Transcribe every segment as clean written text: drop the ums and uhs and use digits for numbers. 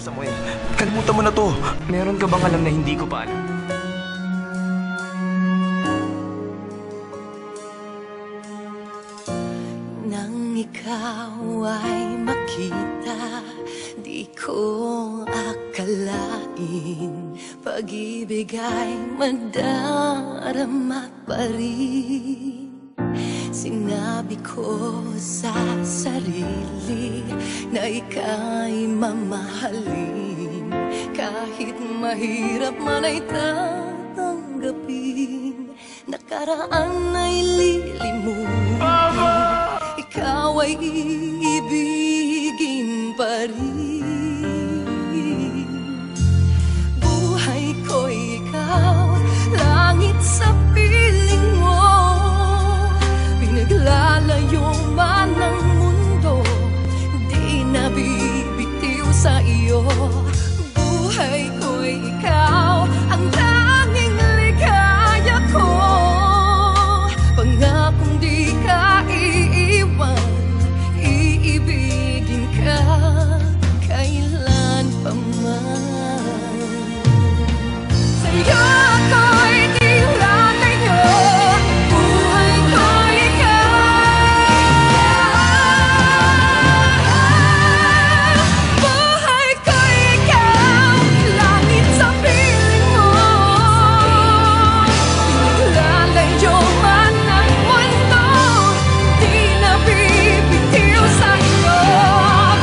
Samuel, kalimutan mo na to. Meron ka bang alam na hindi ko pa alam? Nang ikaw ay makita, di ko akalain pag-ibig ay madarama pa rin. Sinabi ko sa sarili na ika'y mamahalin, kahit mahirap man ay tatanggapin. Nakaraan ay lilimutin, ikaw ay iibigin pa rin. Buhay ko'y ikaw, langit sa piling mo. Pinaglalayo man ang mundo, di nabibitiw sa iyo. Buhay ko'y ikaw, ang tanging ligaya ko. Pangakong di ka iiwan, iibigin ka kailan pa man. Sa'yo ako'y di lalayo, buhay ko'y ikaw. Buhay ko'y ikaw, langit sa piling mo. Pinaglalayo man ang mundo, di nabibitiw sa iyo.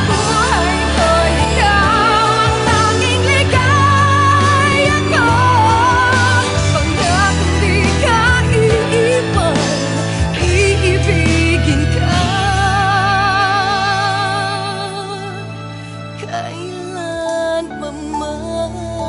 Buhay ko'y ikaw, ang tanging ligaya ko. Pangakong di ka iiwan, iibigin ka kailan pa man.